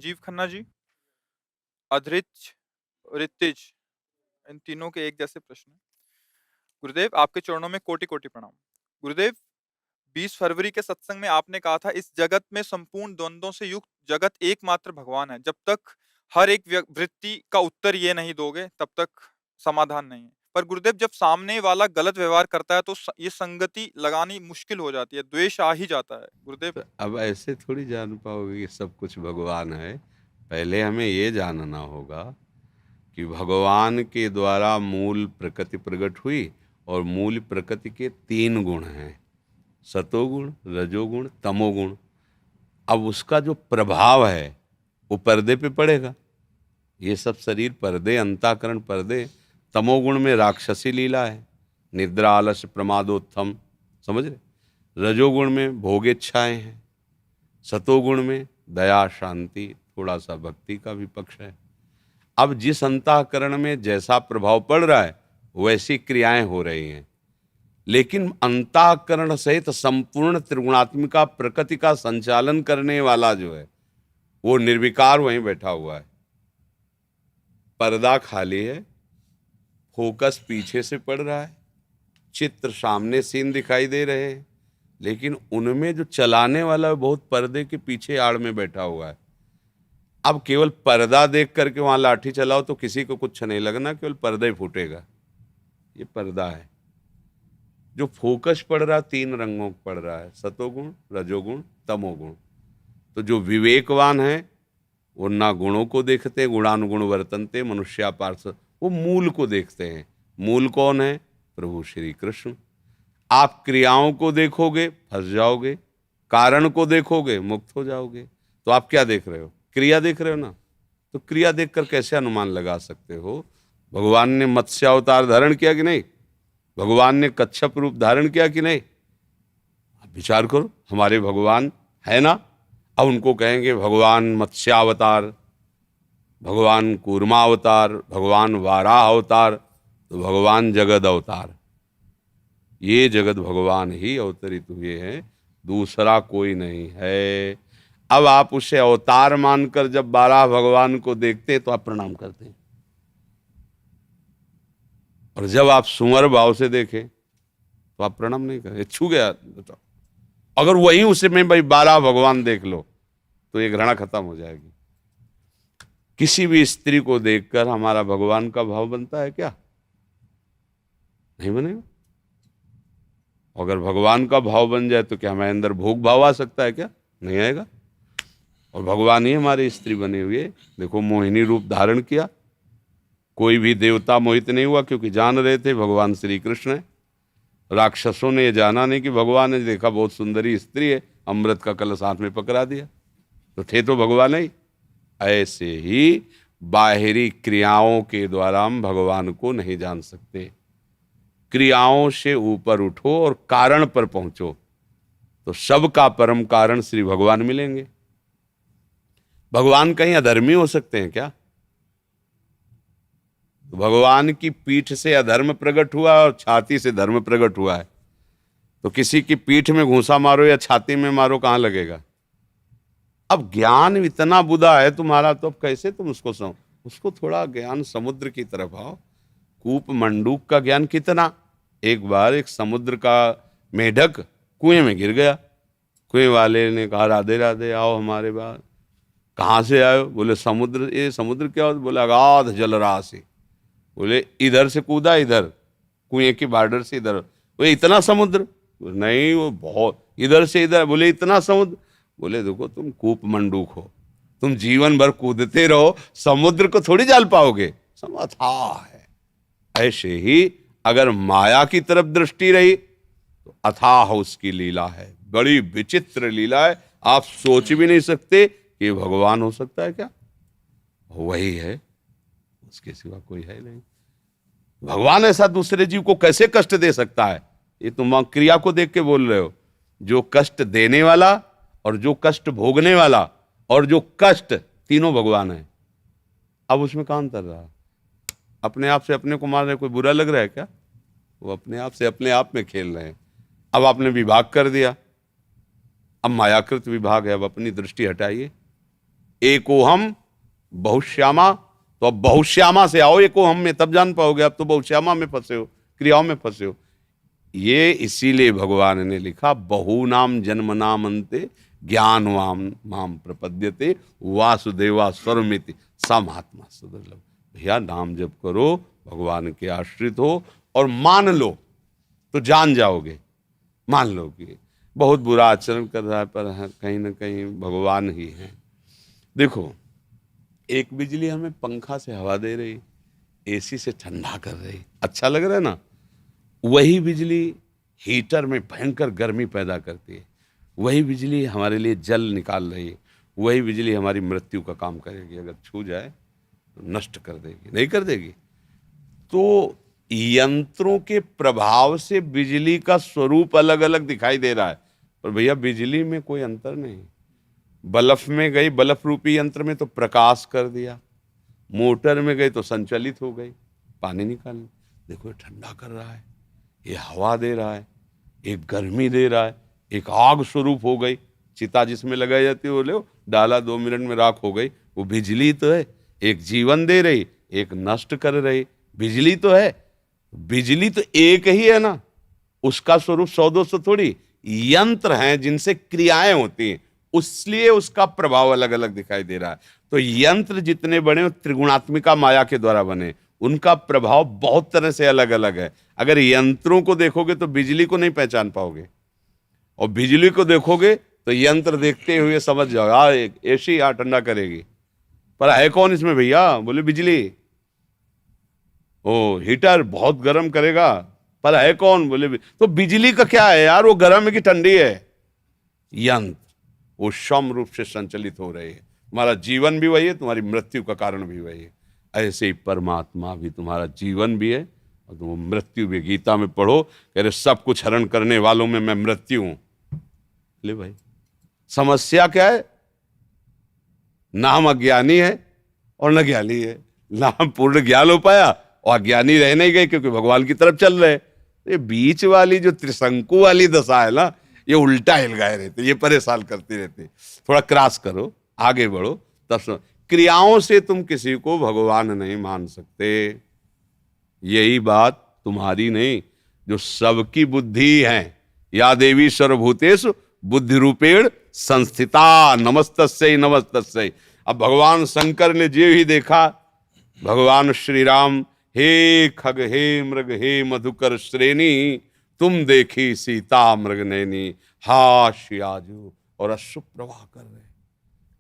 संजीव खन्ना जी, अधृच, ऋतिज, इन तीनों के एक जैसे प्रश्न हैं। गुरुदेव, आपके चरणों में कोटि-कोटि प्रणाम। गुरुदेव, 20 फरवरी के सत्संग में आपने कहा था, इस जगत में संपूर्ण द्वंद्वों से युक्त जगत एकमात्र भगवान है। जब तक हर एक वृत्ति का उत्तर ये नहीं दोगे, तब तक समाधान नहीं है। पर गुरुदेव, जब सामने वाला गलत व्यवहार करता है तो ये संगति लगानी मुश्किल हो जाती है, द्वेष आ ही जाता है। गुरुदेव, तो अब ऐसे थोड़ी जान पाओगे कि सब कुछ भगवान है। पहले हमें ये जानना होगा कि भगवान के द्वारा मूल प्रकृति प्रकट हुई और मूल प्रकृति के 3 गुण हैं, सतोगुण, रजोगुण, तमोगुण। अब उसका जो प्रभाव है वो पर्दे पे पड़ेगा। ये सब शरीर पर्दे, अंतःकरण पर्दे। तमोगुण में राक्षसी लीला है, निद्रा, आलस्य, प्रमादोत्थम, समझ रहे। रजोगुण में भोग इच्छाएं हैं। सतोगुण में दया, शांति, थोड़ा सा भक्ति का भी पक्ष है। अब जिस अंतःकरण में जैसा प्रभाव पड़ रहा है वैसी क्रियाएं हो रही हैं, लेकिन अंतःकरण सहित संपूर्ण त्रिगुणात्मिका प्रकृति का संचालन करने वाला जो है वो निर्विकार वहीं बैठा हुआ है। पर्दा खाली है, फोकस पीछे से पड़ रहा है, चित्र सामने सीन दिखाई दे रहे हैं, लेकिन उनमें जो चलाने वाला है बहुत पर्दे के पीछे आड़ में बैठा हुआ है। अब केवल पर्दा देख करके वहां लाठी चलाओ तो किसी को कुछ नहीं लगना, केवल पर्दा ही फूटेगा। ये पर्दा है। जो फोकस पड़ रहा 3 रंगों को पड़ रहा है, सतोगुण, रजोगुण, तमोगुण। तो जो विवेकवान है वो ना गुणों को देखते, गुणानुगुण वर्तनते मनुष्या पार्थ, वो मूल को देखते हैं। मूल कौन है? प्रभु श्री कृष्ण। आप क्रियाओं को देखोगे फंस जाओगे, कारण को देखोगे मुक्त हो जाओगे। तो आप क्या देख रहे हो? क्रिया देख रहे हो ना। तो क्रिया देखकर कैसे अनुमान लगा सकते हो? भगवान ने मत्स्य अवतार धारण किया कि नहीं? भगवान ने कच्छप रूप धारण किया कि नहीं? आप विचार करो, हमारे भगवान है ना। अब उनको कहेंगे भगवान मत्स्यावतार, भगवान कूर्मा अवतार, भगवान वाराह अवतार, तो भगवान जगद अवतार। ये जगत भगवान ही अवतरित हुए हैं, दूसरा कोई नहीं है। अब आप उसे अवतार मानकर जब बारह भगवान को देखते हैं तो आप प्रणाम करते हैं, और जब आप सुअर भाव से देखें तो आप प्रणाम नहीं करें। छू गया बताओ। अगर वही उसे में भाई 12 भगवान देख लो तो ये घृणा खत्म हो जाएगी। किसी भी स्त्री को देखकर हमारा भगवान का भाव बनता है क्या? नहीं बनेगा। अगर भगवान का भाव बन जाए तो क्या हमारे अंदर भोग भाव आ सकता है क्या? नहीं आएगा। और भगवान ही हमारी स्त्री बने हुए। देखो मोहिनी रूप धारण किया, कोई भी देवता मोहित नहीं हुआ, क्योंकि जान रहे थे भगवान श्री कृष्ण है। राक्षसों ने ये जाना नहीं कि भगवान ने देखा बहुत सुंदरी स्त्री है, अमृत का कलश हाथ में पकड़ा दिया, तो थे तो भगवान ही। ऐसे ही बाहरी क्रियाओं के द्वारा हम भगवान को नहीं जान सकते। क्रियाओं से ऊपर उठो और कारण पर पहुंचो तो सबका परम कारण श्री भगवान मिलेंगे। भगवान कहीं अधर्मी हो सकते हैं क्या? तो भगवान की पीठ से अधर्म प्रकट हुआ और छाती से धर्म प्रकट हुआ है, तो किसी की पीठ में घूंसा मारो या छाती में मारो, कहां लगेगा? अब ज्ञान इतना बुरा है तुम्हारा, तो अब कैसे तुम उसको थोड़ा ज्ञान समुद्र की तरफ आओ। कूप मंडूक का ज्ञान कितना। एक बार एक समुद्र का मेढक कुएं में गिर गया। कुएं वाले ने कहा राधे राधे, आओ हमारे पास। कहाँ से आयो? बोले समुद्र। ये समुद्र क्या हो? बोले अगाध जलराशि। बोले इधर से कूदा, इधर कुएं की बॉर्डर से इधर। बोले इतना समुद्र? नहीं, वो बहुत इधर से इधर। बोले इतना समुद्र? बोले देखो तुम कूप मंडूक हो, तुम जीवन भर कूदते रहो, समुद्र को थोड़ी जाल पाओगे। अथाह है। ऐसे ही अगर माया की तरफ दृष्टि रही तो अथाह उसकी लीला है, बड़ी विचित्र लीला है। आप सोच भी नहीं सकते कि भगवान हो सकता है क्या? वही है, उसके सिवा कोई है नहीं। भगवान ऐसा दूसरे जीव को कैसे कष्ट दे सकता है? ये तुम क्रिया को देख के बोल रहे हो। जो कष्ट देने वाला और जो कष्ट भोगने वाला और जो कष्ट, तीनों भगवान है। अब उसमें कहां अंतर रहा? अपने आप से अपने को मार रहे, कोई बुरा लग रहा है क्या? वो अपने आप से अपने आप में खेल रहे हैं। अब आपने विभाग कर दिया, अब मायाकृत विभाग है, अब अपनी दृष्टि हटाइए। एकोहम बहुश्यामा, तो अब बहुश्यामा से आओ एकोहम में, तब जान पाओगे। अब तो बहुश्यामा में फंसे हो, क्रियाओं में फंसे हो। ये इसीलिए भगवान ने लिखा बहुनाम जन्मनाम अन्ते ज्ञानवाम माम प्रपद्यते वासुदेवा स्वरमिति सा महात्मा सुदुर्लभ। भैया नाम जप करो, भगवान के आश्रित हो और मान लो तो जान जाओगे। मान लो कि बहुत बुरा आचरण कर रहा है पर कहीं ना कहीं भगवान ही है। देखो, एक बिजली हमें पंखा से हवा दे रही, एसी से ठंडा कर रही, अच्छा लग रहा है ना। वही बिजली हीटर में भयंकर गर्मी पैदा करती है। वही बिजली हमारे लिए जल निकाल रही है। वही बिजली हमारी मृत्यु का काम करेगी। अगर छू जाए तो नष्ट कर देगी, नहीं कर देगी। तो यंत्रों के प्रभाव से बिजली का स्वरूप अलग अलग दिखाई दे रहा है, पर भैया बिजली में कोई अंतर नहीं। बल्ब में गई, बल्ब रूपी यंत्र में तो प्रकाश कर दिया, मोटर में गई तो संचालित हो गई, पानी निकालने। देखो ये ठंडा कर रहा है, ये हवा दे रहा है, एक गर्मी दे रहा है, एक आग स्वरूप हो गई। चिता जिसमें लगाई जाती है वो लो डाला, 2 मिनट में राख हो गई। वो बिजली तो है, एक जीवन दे रही, एक नष्ट कर रही। बिजली तो है, बिजली तो एक ही है ना, उसका स्वरूप 100-200 थोड़ी यंत्र हैं जिनसे क्रियाएं होती हैं, इसलिए उसका प्रभाव अलग अलग दिखाई दे रहा है। तो यंत्र जितने बने त्रिगुणात्मिका माया के द्वारा बने, उनका प्रभाव बहुत तरह से अलग अलग है। अगर यंत्रों को देखोगे तो बिजली को नहीं पहचान पाओगे, और बिजली को देखोगे तो यंत्र देखते हुए समझ जाओ हाँ एसी यहाँ ठंडा करेगी, पर है कौन इसमें भैया? बोले बिजली। ओ हीटर बहुत गर्म करेगा, पर है कौन? बोले तो बिजली का क्या है यार, वो गर्म है कि ठंडी है? यंत्र वो सम रूप से संचालित हो रहे हैं। तुम्हारा जीवन भी वही है, तुम्हारी मृत्यु का कारण भी वही है। ऐसे ही परमात्मा भी तुम्हारा जीवन भी है और तुम मृत्यु भी। गीता में पढ़ो, कह रहे सब कुछ हरण करने वालों में मैं मृत्यु हूं। ले भाई, समस्या क्या है? ना हम अज्ञानी है और न ज्ञानी है, ना हम पूर्ण ज्ञान हो पाया और अज्ञानी रह नहीं गए क्योंकि भगवान की तरफ चल रहे। ये बीच वाली जो त्रिशंकु वाली दशा है ना, ये उल्टा हिलगाए रहते, ये परेशान करते रहते। थोड़ा क्रॉस करो, आगे बढ़ो, तब क्रियाओं से तुम किसी को भगवान नहीं मान सकते। यही बात तुम्हारी नहीं, जो सबकी बुद्धि है। या देवी सर्वभूतेषु बुद्धि रूपेण संस्थिता नमस्तस्यै नमस्तस्यै। अब भगवान शंकर ने जो ही देखा, भगवान श्री राम हे खग हे मृग हे मधुकर श्रेणी, तुम देखी सीता मृग नैनी, हाश आजू, और अश्रु प्रवाह कर रहे।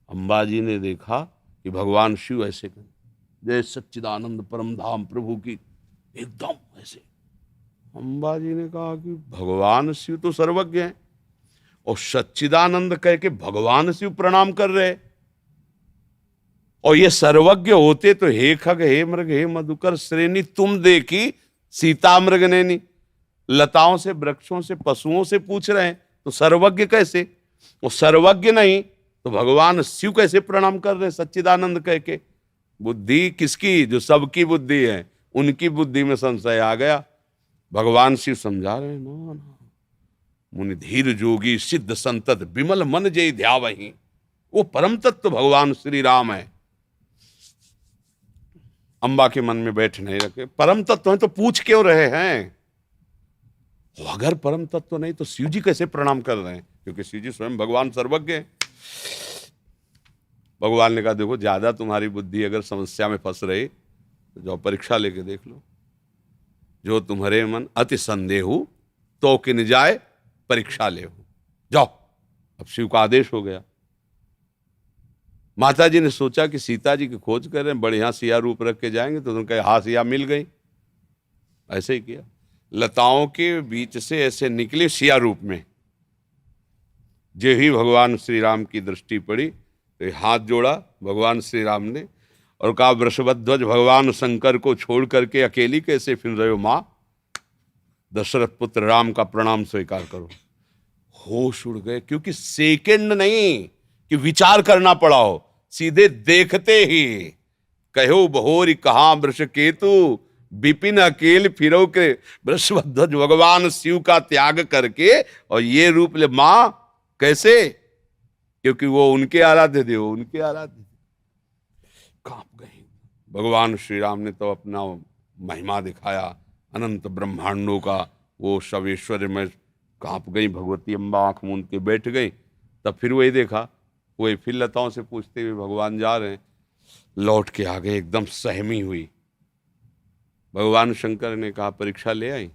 अंबाजी ने देखा कि भगवान शिव ऐसे कर, जय सच्चिदानंद परम धाम प्रभु की, एकदम ऐसे। अंबाजी ने कहा कि भगवान शिव तो सर्वज्ञ हैं और सच्चिदानंद कह के भगवान शिव प्रणाम कर रहे, और ये सर्वज्ञ होते तो हे खग हे मृग हे मधुकर श्रेणी, तुम देखी सीता मृग नैनी। लताओं से, वृक्षों से, पशुओं से पूछ रहे हैं, तो सर्वज्ञ कैसे? वो सर्वज्ञ नहीं तो भगवान शिव कैसे प्रणाम कर रहे सच्चिदानंद कह के? बुद्धि किसकी? जो सबकी बुद्धि है, उनकी बुद्धि में संशय आ गया। भगवान शिव समझा रहे ना ना, मुनि धीर जोगी सिद्ध संतत विमल मन जय ध्यावहि। वो परम तत्व भगवान श्री राम है। अंबा के मन में बैठ नहीं रखे, परम तत्व है तो पूछ क्यों रहे हैं? अगर परम तत्व नहीं तो शिव जी कैसे प्रणाम कर रहे हैं? क्योंकि शिव जी स्वयं भगवान सर्वज्ञ है। भगवान ने कहा देखो, ज्यादा तुम्हारी बुद्धि अगर समस्या में फंस रही तो जाओ परीक्षा लेके देख लो। जो तुम्हारे मन अति संदेहु तो किन जाए परीक्षा ले हो, जाओ। अब शिव का आदेश हो गया। माता जी ने सोचा कि सीता जी की खोज कर रहे हैं, बढ़िया सिया रूप रख के जाएंगे, तो उनका हाँ सिया मिल गई। ऐसे ही किया, लताओं के बीच से ऐसे निकले सिया रूप में। जो ही भगवान श्री राम की दृष्टि पड़ी तो हाथ जोड़ा भगवान श्री राम ने और कहा, वृषभध्वज भगवान शंकर को छोड़ करके अकेली कैसे फिर रहे हो मां? दशरथ पुत्र राम का प्रणाम स्वीकार करो। होश उड़ गए, क्योंकि सेकंड नहीं कि विचार करना पड़ा हो, सीधे देखते ही कहो बहोरी कहा वृषकेतु, विपिन अकेल फिरो के वृषभध्वज भगवान शिव का त्याग करके और ये रूप ले। मां कैसे? क्योंकि वो उनके आराध्य थे, वो उनके आराध्य थे। कांप गई। भगवान श्री राम ने तो अपना महिमा दिखाया, अनंत ब्रह्मांडों का वो सब ऐश्वर्य में कांप गई। भगवती अम्बा आंख मूंद के बैठ गई। तब फिर वही देखा, वही फिर लताओं से पूछते हुए भगवान जा रहे हैं। लौट के आ गए, एकदम सहमी हुई। भगवान शंकर ने कहा परीक्षा ले आई?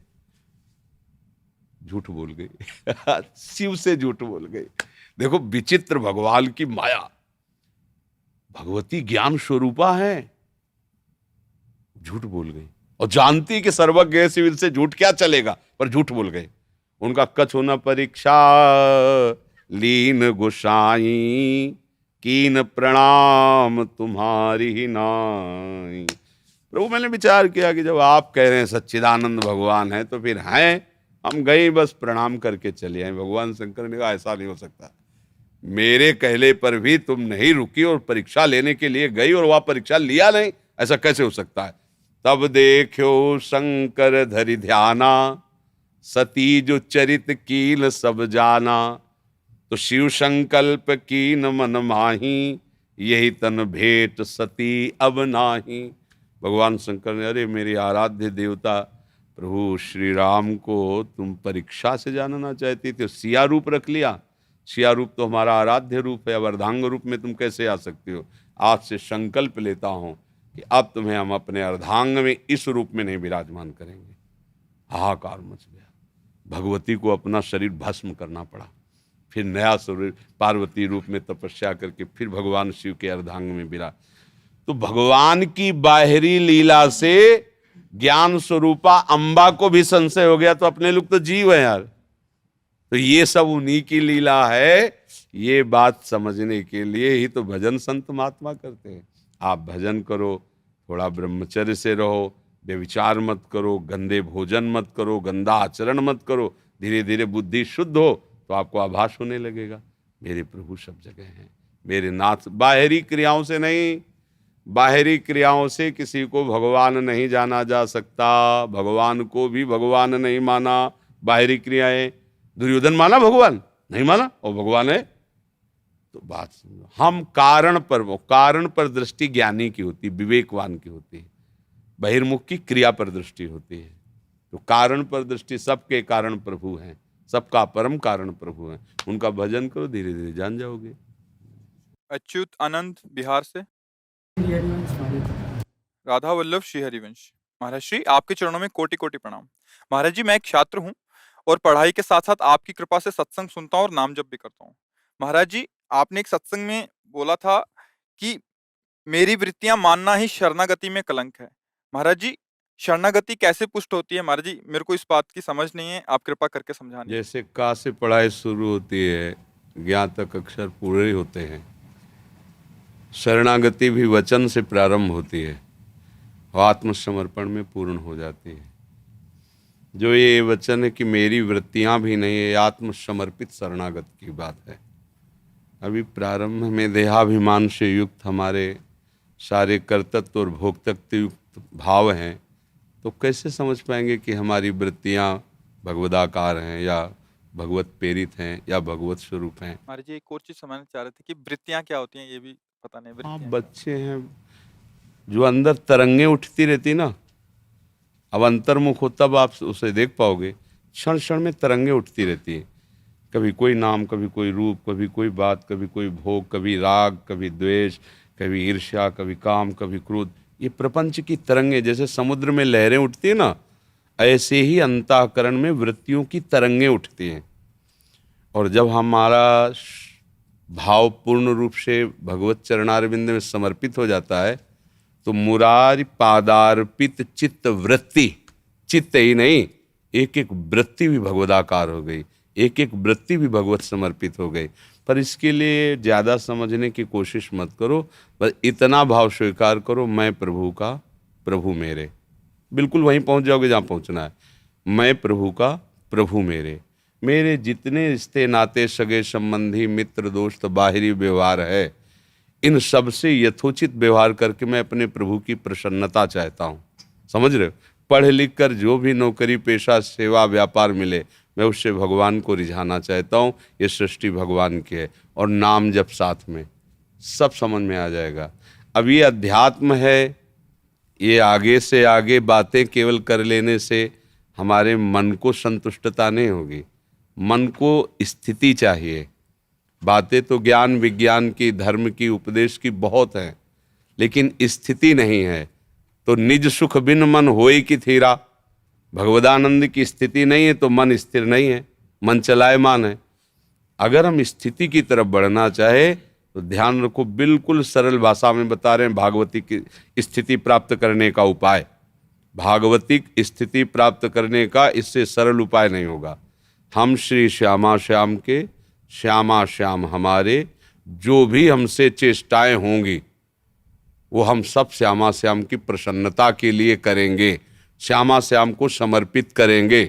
झूठ बोल गई। शिव से झूठ बोल गई। देखो विचित्र भगवान की माया। भगवती ज्ञान स्वरूपा है, झूठ बोल गई। और जानती कि सर्वज्ञ है, सिविल से झूठ क्या चलेगा, पर झूठ बोल गए। उनका कछु न परीक्षा लीन गोसाई, कीन प्रणाम तुम्हारी ही नाई। प्रभु मैंने विचार किया कि जब आप कह रहे हैं सच्चिदानंद भगवान है तो फिर हैं, हम गए बस प्रणाम करके चले आए। भगवान शंकर ने कहा ऐसा नहीं हो सकता, मेरे कहले पर भी तुम नहीं रुकी और परीक्षा लेने के लिए गई और वह परीक्षा लिया नहीं, ऐसा कैसे हो सकता है? तब देखो शंकर धरि ध्याना, सती जो चरित कील सब जाना। तो शिव संकल्प कीन मन माही, यही तन भेंट सती अब नाही। भगवान शंकर ने, अरे मेरे आराध्य देवता प्रभु श्री राम को तुम परीक्षा से जानना चाहती थी, सिया रूप रख लिया। सिया रूप तो हमारा आराध्य रूप है, अब अर्धांग रूप में तुम कैसे आ सकते हो? आज से संकल्प लेता हूं कि अब तुम्हें हम अपने अर्धांग में इस रूप में नहीं विराजमान करेंगे। हाहाकार मच गया। भगवती को अपना शरीर भस्म करना पड़ा, फिर नया शरीर पार्वती रूप में तपस्या करके फिर भगवान शिव के अर्धांग में विराज। तो भगवान की बाहरी लीला से ज्ञान स्वरूपा अंबा को भी संशय हो गया, तो अपने लोग तो जीव है यार, तो ये सब उन्हीं की लीला है। ये बात समझने के लिए ही तो भजन संत महात्मा करते हैं। आप भजन करो, थोड़ा ब्रह्मचर्य से रहो, व्यभिचार मत करो, गंदे भोजन मत करो, गंदा आचरण मत करो, धीरे धीरे बुद्धि शुद्ध हो तो आपको आभास होने लगेगा मेरे प्रभु सब जगह हैं, मेरे नाथ। बाहरी क्रियाओं से नहीं, बाहरी क्रियाओं से किसी को भगवान नहीं जाना जा सकता। भगवान को भी भगवान नहीं माना, बाहरी क्रियाएं। दुर्योधन माना भगवान नहीं माना, और भगवान है। तो बात सुनो, हम कारण पर दृष्टि ज्ञानी की होती, विवेकवान की होती है, बहिर्मुख की क्रिया पर दृष्टि होती है। तो कारण पर दृष्टि, सबके कारण प्रभु हैं, सबका परम कारण प्रभु हैं। उनका भजन करो, धीरे धीरे जान जाओगे। अच्युत आनंद बिहार से। राधा वल्लभ श्री हरिवंश। महाराज श्री, आपके चरणों में कोटि कोटि प्रणाम। महाराज जी, मैं एक छात्र हूँ और पढ़ाई के साथ साथ आपकी कृपा से सत्संग सुनता हूँ और नाम जप भी करता हूँ। महाराज जी, आपने एक सत्संग में बोला था कि मेरी वृत्तियां मानना ही शरणागति में कलंक है। महाराज जी, शरणागति कैसे पुष्ट होती है? महाराज जी, मेरे को इस बात की समझ नहीं है, आप कृपा करके समझाने। जैसे का से पढ़ाई शुरू होती है, ज्ञान तक अक्षर पूरे होते हैं, शरणागति भी वचन से प्रारंभ होती है और आत्मसमर्पण में पूर्ण हो जाती है। जो ये वचन है कि मेरी वृत्तियां भी नहीं है, आत्मसमर्पित शरणागत की बात है। अभी प्रारंभ में देहाभिमान से युक्त हमारे सारे कर्तृत्व और भोक्तृत्व युक्त भाव हैं, तो कैसे समझ पाएंगे कि हमारी वृत्तियां भगवदाकार हैं या भगवत प्रेरित हैं या भगवत स्वरूप हैं। महाराज जी, एक और चीज समझना चाह रहे थे कि वृत्तियां क्या होती हैं, ये भी पता नहीं। आप वृत्तियां बच्चे हैं, जो अंदर तरंगे उठती रहती ना, अब अंतर्मुख हो तब आप उसे देख पाओगे। क्षण क्षण में तरंगे उठती रहती है, कभी कोई नाम, कभी कोई रूप, कभी कोई बात, कभी कोई भोग, कभी राग, कभी द्वेष, कभी ईर्ष्या, कभी काम, कभी क्रोध। ये प्रपंच की तरंगे, जैसे समुद्र में लहरें उठती है ना, ऐसे ही अंतःकरण में वृत्तियों की तरंगे उठती हैं। और जब हमारा भाव पूर्ण रूप से भगवत चरणारविंद में समर्पित हो जाता है, तो मुरारी पादार्पित चित्त वृत्ति, चित्त ही नहीं, एक एक वृत्ति भी भगवदाकार हो गई, एक एक वृत्ति भी भगवत समर्पित हो गई। पर इसके लिए ज़्यादा समझने की कोशिश मत करो, बस इतना भाव स्वीकार करो, मैं प्रभु का, प्रभु मेरे। बिल्कुल वहीं पहुंच जाओगे जहाँ पहुंचना है। मैं प्रभु का, प्रभु मेरे। मेरे जितने रिश्ते नाते, सगे संबंधी, मित्र, दोस्त, बाहरी व्यवहार है, इन सब से यथोचित व्यवहार करके मैं अपने प्रभु की प्रसन्नता चाहता हूँ। समझ रहे हो? पढ़ लिख कर जो भी नौकरी, पेशा, सेवा, व्यापार मिले, मैं उससे भगवान को रिझाना चाहता हूँ। ये सृष्टि भगवान की है, और नाम जब साथ में, सब समझ में आ जाएगा। अब ये अध्यात्म है, ये आगे से आगे बातें केवल कर लेने से हमारे मन को संतुष्टता नहीं होगी। मन को स्थिति चाहिए। बातें तो ज्ञान विज्ञान की, धर्म की, उपदेश की बहुत हैं, लेकिन स्थिति नहीं है। तो निज सुख बिन मन होए की थीरा, भगवदानंद की स्थिति नहीं है तो मन स्थिर नहीं है, मन चलायमान है। अगर हम स्थिति की तरफ बढ़ना चाहे तो ध्यान रखो, बिल्कुल सरल भाषा में बता रहे हैं भागवती की स्थिति प्राप्त करने का उपाय। भागवतिक स्थिति प्राप्त करने का इससे सरल उपाय नहीं होगा। हम श्री श्यामा श्याम के, श्यामा श्याम हमारे, जो भी हमसे चेष्टाएं होंगी वो हम सब श्यामा श्याम की प्रसन्नता के लिए करेंगे, श्यामा श्याम को समर्पित करेंगे।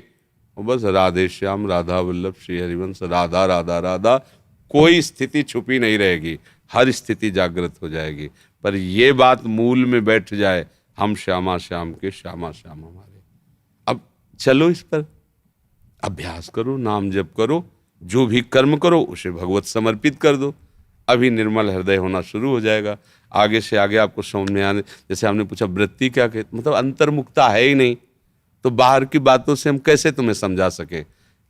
और बस राधे श्याम, राधा वल्लभ, श्री हरिवंश, राधा राधा राधा, कोई स्थिति छुपी नहीं रहेगी, हर स्थिति जागृत हो जाएगी। पर ये बात मूल में बैठ जाए, हम श्यामा श्याम के, श्यामा श्याम हमारे। अब चलो इस पर अभ्यास करो, नाम जप करो, जो भी कर्म करो उसे भगवत समर्पित कर दो। अभी निर्मल हृदय होना शुरू हो जाएगा। आगे से आगे आपको समझ में आने, जैसे हमने पूछा वृत्ति क्या कहते, मतलब अंतर्मुखता है ही नहीं, तो बाहर की बातों से हम कैसे तुम्हें समझा सके।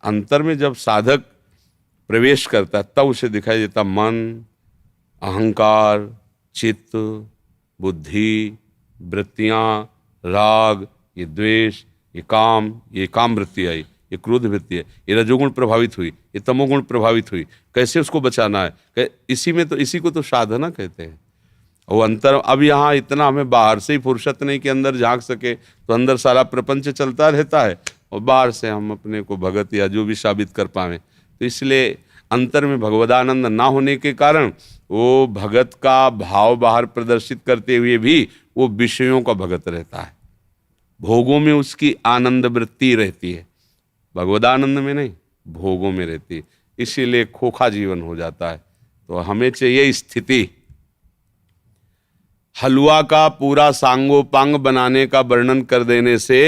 अंतर में जब साधक प्रवेश करता है तब उसे दिखाई देता मन, अहंकार, चित्त, बुद्धि, वृत्तियाँ, राग, ये द्वेष, ये काम वृत्ति आई, ये क्रोध वृत्ति है, ये रजोगुण प्रभावित हुई, ये तमोगुण प्रभावित हुई, कैसे उसको बचाना है। इसी को तो साधना कहते हैं। वो अंतर, अब यहाँ इतना हमें बाहर से ही फुर्सत नहीं कि अंदर झांक सके, तो अंदर सारा प्रपंच चलता रहता है और बाहर से हम अपने को भगत या जो भी साबित कर पाएं। तो इसलिए अंतर में भगवदानंद ना होने के कारण वो भगत का भाव बाहर प्रदर्शित करते हुए भी वो विषयों का भगत रहता है, भोगों में उसकी आनंद वृत्ति रहती है, भगवदानंद में नहीं, भोगों में रहती है। इसीलिए खोखा जीवन हो जाता है। तो हमें चाहिए स्थिति। हलवा का पूरा सांगोपांग बनाने का वर्णन कर देने से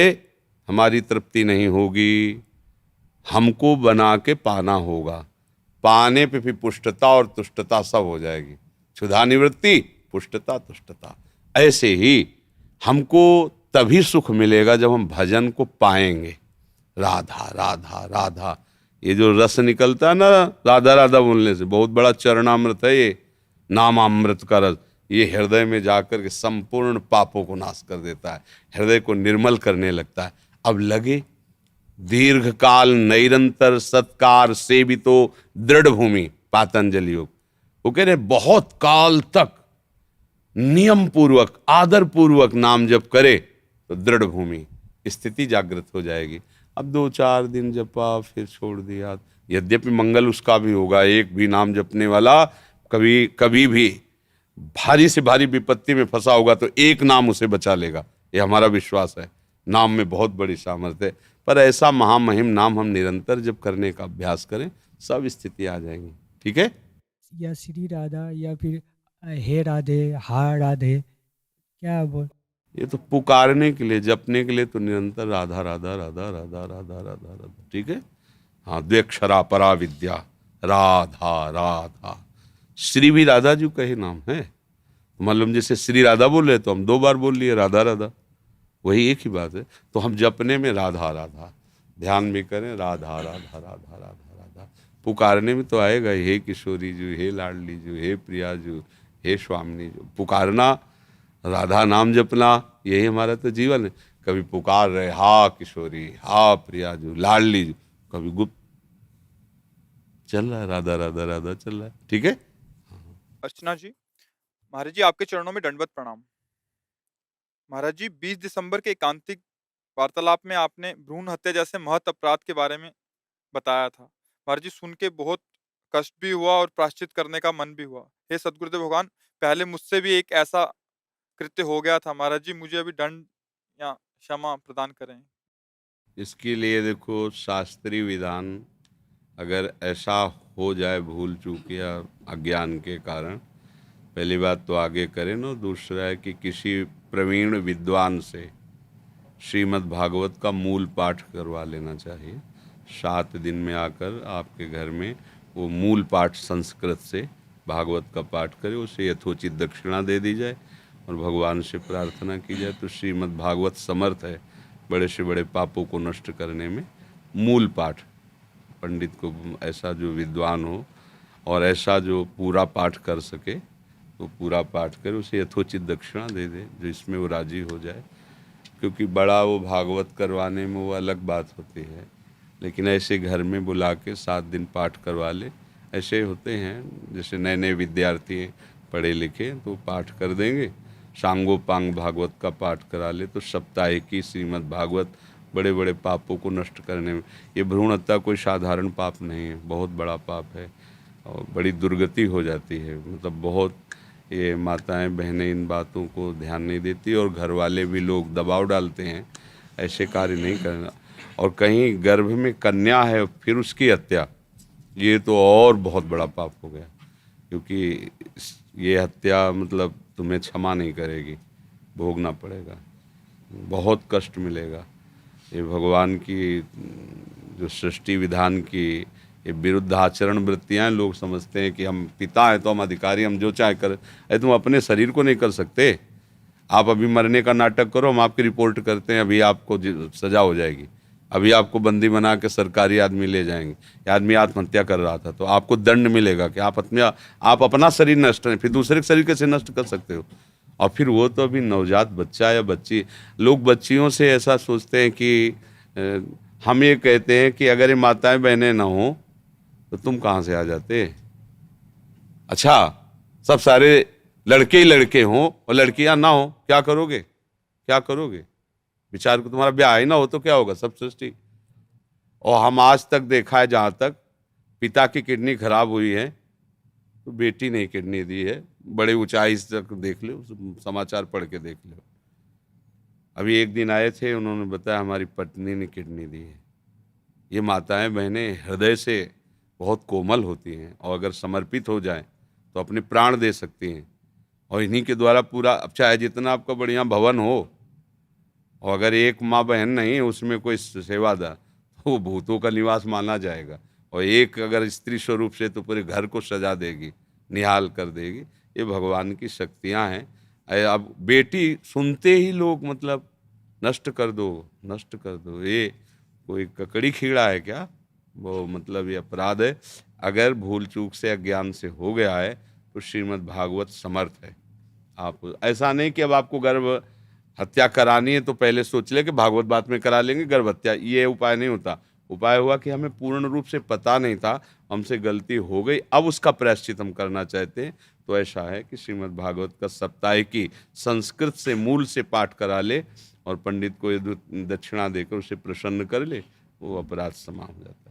हमारी तृप्ति नहीं होगी, हमको बना के पाना होगा। पाने पे भी पुष्टता और तुष्टता सब हो जाएगी। क्षुधा निवृत्ति, पुष्टता, तुष्टता। ऐसे ही हमको तभी सुख मिलेगा जब हम भजन को पाएंगे। राधा राधा राधा, ये जो रस निकलता है ना राधा राधा बोलने से, बहुत बड़ा चरणामृत है ये, नामामृत का रस। ये हृदय में जाकर के संपूर्ण पापों को नाश कर देता है, हृदय को निर्मल करने लगता है। अब लगे दीर्घ काल निरंतर सत्कार सेवितो दृढ़ भूमि, पातंजलि योग। वो कह रहे बहुत काल तक नियम पूर्वक, आदर पूर्वक नाम जप करे तो दृढ़ भूमि, स्थिति जागृत हो जाएगी। अब 2-4 दिन जपा फिर छोड़ दिया, यद्यपि मंगल उसका भी होगा। एक भी नाम जपने वाला कभी भी भारी से भारी विपत्ति में फंसा होगा तो एक नाम उसे बचा लेगा, ये हमारा विश्वास है। नाम में बहुत बड़ी सामर्थ्य है। पर ऐसा महामहिम नाम हम निरंतर जब करने का अभ्यास करें, सब स्थिति आ जाएंगी। ठीक है, या श्री राधा या फिर हे राधे, हा राधे, क्या बोल। ये तो पुकारने के लिए, जपने के लिए तो निरंतर राधा राधा राधा राधा राधा राधा राधा। ठीक है, हाँ, द्व्यक्षरा परा विद्या, राधा राधा। श्री भी राधा जी का ही नाम है। मालूम जैसे श्री राधा बोल रहे तो हम 2 बार बोल लिए राधा राधा, वही एक ही बात है। तो हम जपने में राधा राधा, ध्यान भी करें राधा राधा राधा राधा राधा। पुकारने में तो आएगा, हे किशोरी जी, हे लाडली जी, हे प्रिया जी, हे स्वामिनी जी। पुकारना, राधा नाम जपना, यही हमारा तो जीवन है। कभी पुकार रहे, हा किशोरी, हा प्रिया जी, लाडली जी, कभी गुप्त चल रहा है, राधा राधा राधा चल रहा है। ठीक है। अर्चना जी, महाराज जी आपके चरणों में दंडवत प्रणाम। महाराज जी, 20 दिसंबर के एकांतिक वार्तालाप में आपने भ्रूण हत्या जैसे महत् अपराध के बारे में बताया था। महाराज जी, सुन के बहुत कष्ट भी हुआ और प्रायश्चित करने का मन भी हुआ। हे सदगुरुदेव भगवान, पहले मुझसे भी एक ऐसा कृत्य हो गया था। महाराज जी, मुझे अभी दंड या क्षमा प्रदान करें। इसके लिए देखो, शास्त्रीय विधान, अगर ऐसा हो जाए भूल चूक या अज्ञान के कारण, पहली बात तो आगे करें ना। दूसरा है कि किसी प्रवीण विद्वान से श्रीमद् भागवत का मूल पाठ करवा लेना चाहिए। 7 दिन में आकर आपके घर में वो मूल पाठ संस्कृत से भागवत का पाठ करे, उसे यथोचित दक्षिणा दे दी जाए। और भगवान से प्रार्थना की जाए तो श्रीमद् भागवत समर्थ है बड़े से बड़े पापों को नष्ट करने में। मूल पाठ पंडित को ऐसा जो विद्वान हो और ऐसा जो पूरा पाठ कर सके तो पूरा पाठ करे, उसे यथोचित दक्षिणा दे दे जो इसमें वो राजी हो जाए, क्योंकि बड़ा वो भागवत करवाने में वो अलग बात होती है, लेकिन ऐसे घर में बुला के 7 दिन पाठ करवा ले। ऐसे होते हैं जैसे नए नए विद्यार्थी हैं पढ़े लिखे तो पाठ कर देंगे, सांगोपांग भागवत का पाठ करा ले तो सप्ताहिकी श्रीमद् भागवत बड़े बड़े पापों को नष्ट करने में। ये भ्रूण हत्या कोई साधारण पाप नहीं है, बहुत बड़ा पाप है और बड़ी दुर्गति हो जाती है। मतलब बहुत ये माताएं बहनें इन बातों को ध्यान नहीं देती और घर वाले भी लोग दबाव डालते हैं ऐसे कार्य नहीं करना। और कहीं गर्भ में कन्या है फिर उसकी हत्या, ये तो और बहुत बड़ा पाप हो गया, क्योंकि ये हत्या मतलब तुम्हें क्षमा नहीं करेगी, भोगना पड़ेगा, बहुत कष्ट मिलेगा। ये भगवान की जो सृष्टि विधान की ये विरुद्ध आचरण वृत्तियाँ, लोग समझते हैं कि हम पिता हैं तो हम अधिकारी, हम जो चाहे करें। अरे तुम अपने शरीर को नहीं कर सकते? आप अभी मरने का नाटक करो, हम आपकी रिपोर्ट करते हैं, अभी आपको सजा हो जाएगी, अभी आपको बंदी बना के सरकारी आदमी ले जाएंगे। ये आदमी आत्महत्या कर रहा था तो आपको दंड मिलेगा कि आप अपना शरीर नष्ट है, फिर दूसरे के शरीर कैसे नष्ट कर सकते हो? और फिर वो तो अभी नवजात बच्चा या बच्ची, लोग बच्चियों से ऐसा सोचते हैं कि हम ये कहते हैं कि अगर ये माताएं बहनें ना हो तो तुम कहाँ से आ जाते? अच्छा, सब सारे लड़के ही लड़के हों और लड़कियां ना हो, क्या करोगे? क्या करोगे? विचार को, तुम्हारा ब्याह ही ना हो तो क्या होगा? सब सृष्टि। और हम आज तक देखा है, जहाँ तक पिता की किडनी खराब हुई है तो बेटी ने किडनी दी है। बड़े ऊंचाई तक देख लो, समाचार पढ़ के देख लो। अभी एक दिन आए थे, उन्होंने बताया हमारी पत्नी ने किडनी दी है। ये माताएं बहनें हृदय से बहुत कोमल होती हैं और अगर समर्पित हो जाएं तो अपने प्राण दे सकती हैं। और इन्हीं के द्वारा पूरा, अब चाहे जितना आपका बढ़िया भवन हो और अगर एक माँ बहन नहीं उसमें कोई सेवादार, तो वो भूतों का निवास माना जाएगा। और एक अगर स्त्री स्वरूप से तो पूरे घर को सजा देगी, निहाल कर देगी। ये भगवान की शक्तियाँ हैं। अब बेटी सुनते ही लोग मतलब नष्ट कर दो, नष्ट कर दो, ये कोई ककड़ी खीड़ा है क्या? वो मतलब ये अपराध है। अगर भूल चूक से अज्ञान से हो गया है तो श्रीमद् भागवत समर्थ है। आप ऐसा नहीं कि अब आपको गर्भ हत्या करानी है तो पहले सोच ले कि भागवत बात में करा लेंगे गर्भ हत्या, ये उपाय नहीं होता। उपाय हुआ कि हमें पूर्ण रूप से पता नहीं था, हमसे गलती हो गई, अब उसका प्रायश्चित हम करना चाहते हैं। तो ऐसा है कि श्रीमद् भागवत का सप्ताहिकी संस्कृत से मूल से पाठ करा ले और पंडित को दक्षिणा देकर उसे प्रसन्न कर ले, वो अपराध क्षमा हो जाता है।